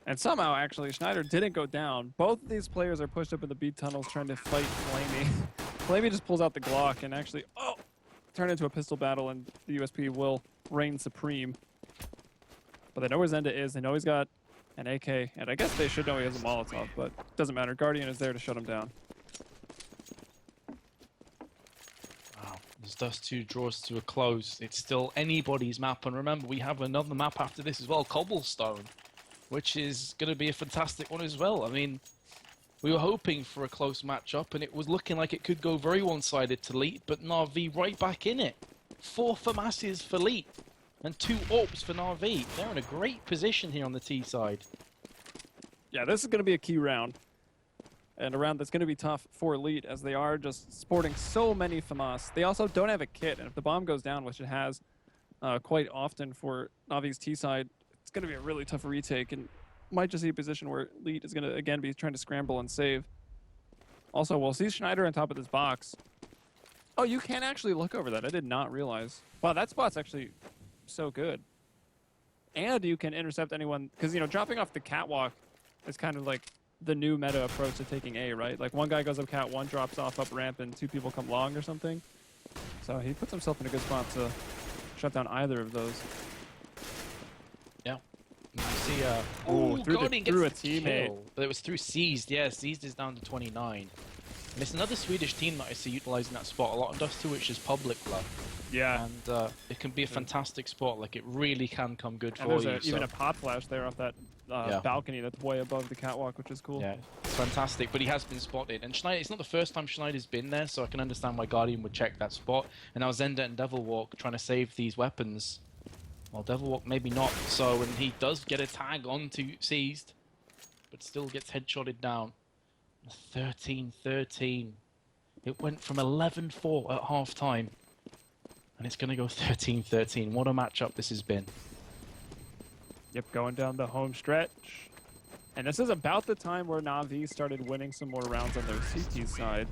And somehow, actually, Schneider didn't go down. Both of these players are pushed up in the B tunnels trying to fight Flamey. Flamey just pulls out the Glock and actually, turn into a pistol battle, and the USP will reign supreme. But they know where Zenda is. They know he's got an AK, and I guess they should know he has a Molotov, but doesn't matter. Guardian is there to shut him down. Wow, as Dust 2 draws to a close, it's still anybody's map. And remember, we have another map after this as well, Cobblestone, which is going to be a fantastic one as well. I mean, we were hoping for a close matchup, and it was looking like it could go very one-sided to Elite, but Na'Vi right back in it. 4 FAMASs for Elite, and 2 AWPs for Na'Vi. They're in a great position here on the T side. Yeah, this is going to be a key round. And a round that's going to be tough for Elite, as they are just sporting so many FAMAS. They also don't have a kit, and if the bomb goes down, which it has quite often for Na'Vi's T side, it's going to be a really tough retake, and might just see a position where Elite is going to, again, be trying to scramble and save. Also, we'll see Schneider on top of this box. Oh, you can actually look over that. I did not realize. Wow, that spot's actually so good. And you can intercept anyone, because, you know, dropping off the catwalk is kind of like the new meta approach to taking A, right? Like, one guy goes up cat, one drops off up ramp, and 2 people come long or something. So he puts himself in a good spot to shut down either of those. Yeah. You see, through a teammate. Kill, but it was through Seized. Yeah, Seized is down to 29. And it's another Swedish team that I see utilizing that spot a lot on Dust 2, which is Public Love. Yeah. And it can be a fantastic spot. Like, it really can come good and for there's you. Even a pot flash there off that balcony that's way above the catwalk, which is cool. Yeah, it's fantastic. But he has been spotted. And Schneider, it's not the first time Schneider's been there, so I can understand why Guardian would check that spot. And now Zenda and Devil Walk trying to save these weapons. Well, Devil Walk maybe not so, and he does get a tag onto Seized, but still gets headshotted down. 13-13. It went from 11-4 at half-time, and it's going to go 13-13. What a matchup this has been. Yep, going down the home stretch. And this is about the time where Na'Vi started winning some more rounds on their CT side.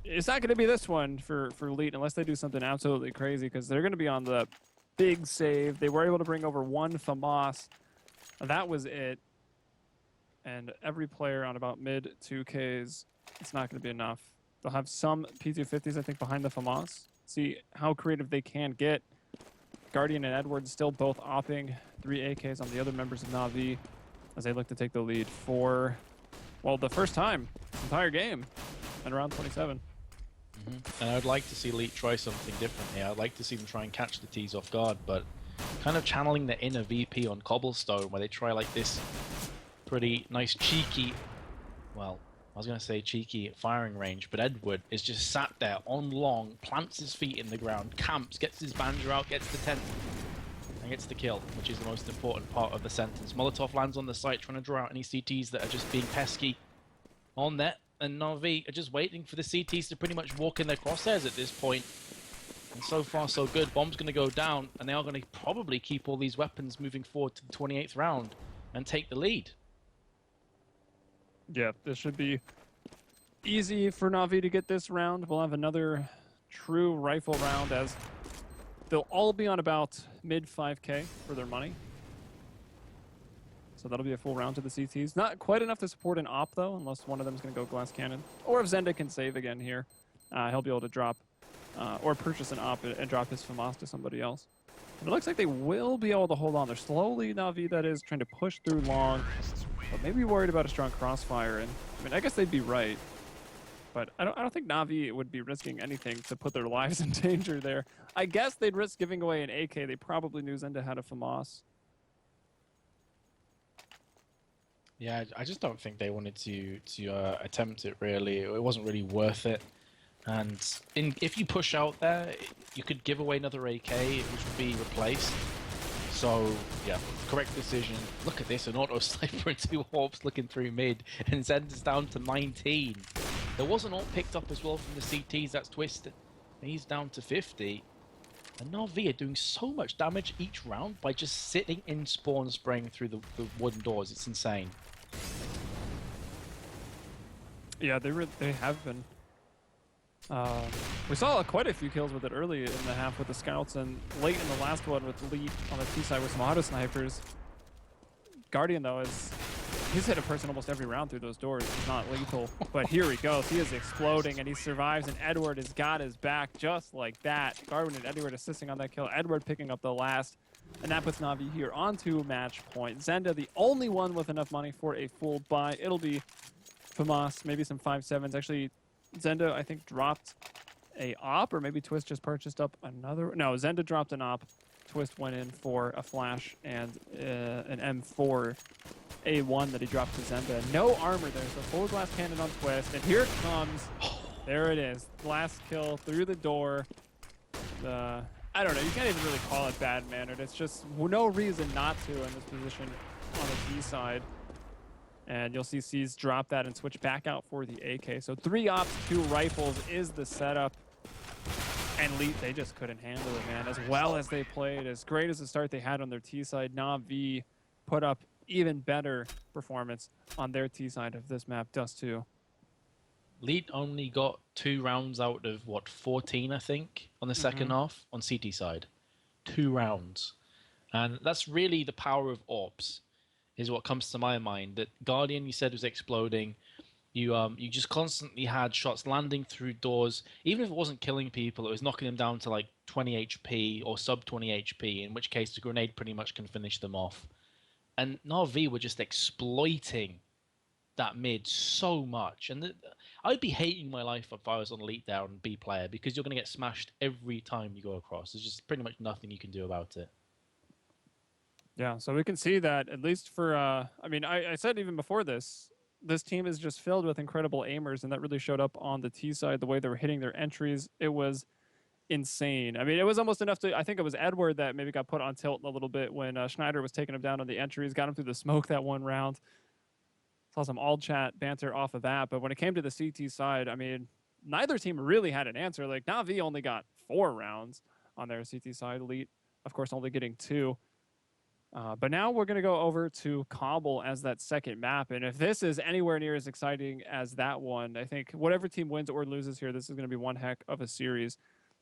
It's not going to be this one for Elite unless they do something absolutely crazy, because they're going to be on the big save. They were able to bring over 1 FAMAS. That was it. And every player on about mid 2Ks, it's not going to be enough. They'll have some P250s, I think, behind the FAMAS. See how creative they can get. Guardian and Edwards still both opping 3 AKs on the other members of Na'Vi as they look to take the lead for, well, the first time this entire game in round 27. And I'd like to see Elite try something different here. I'd like to see them try and catch the T's off guard, but kind of channeling the inner VP on Cobblestone, where they try like this pretty nice cheeky, well, was going to say cheeky firing range, but Edward is just sat there on long, plants his feet in the ground, camps, gets his banjo out, gets the tent, and gets the kill, which is the most important part of the sentence. Molotov lands on the site trying to draw out any CTs that are just being pesky on net, and Na'Vi are just waiting for the CTs to pretty much walk in their crosshairs at this point. And so far, so good. Bomb's going to go down, and they are going to probably keep all these weapons moving forward to the 28th round and take the lead. Yeah, this should be easy for Na'Vi to get this round. We'll have another true rifle round as they'll all be on about mid 5K for their money. So that'll be a full round to the CTs. Not quite enough to support an op, though, unless one of them is going to go glass cannon. Or if Zenda can save again here, he'll be able to drop or purchase an op and drop his FAMAS to somebody else. And it looks like they will be able to hold on. They're slowly, Na'Vi, that is, trying to push through long. But maybe worried about a strong crossfire. And I mean, I guess they'd be right. But I don't think Na'Vi would be risking anything to put their lives in danger there. I guess they'd risk giving away an AK. They probably knew Zenda had a FAMAS. Yeah, I just don't think they wanted to attempt it, really. It wasn't really worth it. And if you push out there, you could give away another AK, which would be replaced. So, yeah, correct decision. Look at this, an auto sniper and 2 Hawks looking through mid, and Zenda's down to 19. There was an ult picked up as well from the CTs, that's Twisted. He's down to 50. And Na'Vi are doing so much damage each round by just sitting in spawn spraying through the wooden doors. It's insane. Yeah, they have been. We saw quite a few kills with it early in the half with the scouts, and late in the last one with the lead on the T side with some auto snipers. Guardian, though, he's hit a person almost every round through those doors. He's not lethal, but here he goes. He is exploding, and he survives, and Edward has got his back just like that. Garwin and Edward assisting on that kill. Edward picking up the last, and that puts Na'Vi here onto match point. Zenda, the only one with enough money for a full buy. It'll be FAMAS, maybe some 5.7s. Actually, Zenda, I think, dropped a op, or maybe Twist just purchased up another. No, Zenda dropped an op. Twist went in for a flash and an M4 A1 that he dropped to Zenda. No armor there, so full glass cannon on Twist. And here it comes. There it is. Last kill through the door. I don't know. You can't even really call it bad-mannered. It's just no reason not to in this position on the T side. And you'll see C's drop that and switch back out for the AK. So 3 ops, 2 rifles is the setup. And Elite, they just couldn't handle it, man. As well as they played, as great as the start they had on their T side, Na'Vi put up even better performance on their T side of this map, Dust 2. Elite only got 2 rounds out of, what, 14, I think, on the second half on CT side. 2 rounds. And that's really the power of AWPs. Is what comes to my mind. That Guardian, you said, was exploding. You just constantly had shots landing through doors. Even if it wasn't killing people, it was knocking them down to like 20 HP or sub 20 HP, in which case the grenade pretty much can finish them off. And Na'Vi were just exploiting that mid so much. And I'd be hating my life if I was on Elite there and B player, because you're going to get smashed every time you go across. There's just pretty much nothing you can do about it. Yeah, so we can see that, at least for, I mean, I said even before this team is just filled with incredible aimers, and that really showed up on the T side, the way they were hitting their entries. It was insane. I mean, it was almost enough to, I think it was Edward that maybe got put on tilt a little bit when Schneider was taking him down on the entries, got him through the smoke that one round. Saw some all chat banter off of that, but when it came to the CT side, I mean, neither team really had an answer. Like, Na'Vi only got 4 rounds on their CT side. Elite, of course, only getting 2. But now we're going to go over to Cobble as that second map. And if this is anywhere near as exciting as that one, I think whatever team wins or loses here, this is going to be one heck of a series.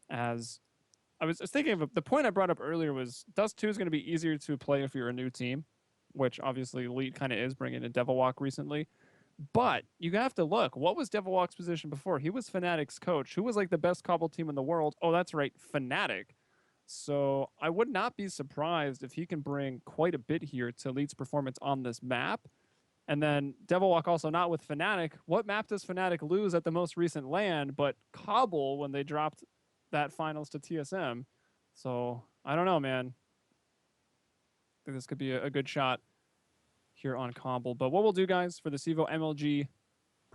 As I was thinking of the point I brought up earlier was Dust 2 is going to be easier to play if you're a new team, which obviously Elite kind of is, bringing in Devilwalk recently. But you have to look, what was Devilwalk's position before? He was Fnatic's coach. Who was like the best Cobble team in the world? Oh, that's right, Fnatic. So I would not be surprised if he can bring quite a bit here to Elite's performance on this map. And then Devilwalk also not with Fnatic. What map does Fnatic lose at the most recent LAN? But Cobble when they dropped that finals to TSM. So I don't know, man. I think this could be a good shot here on Cobble. But what we'll do, guys, for the CEVO MLG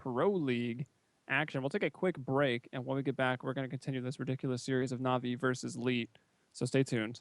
Pro League action. We'll take a quick break, and when we get back, we're going to continue this ridiculous series of Na'Vi versus Leet. So stay tuned.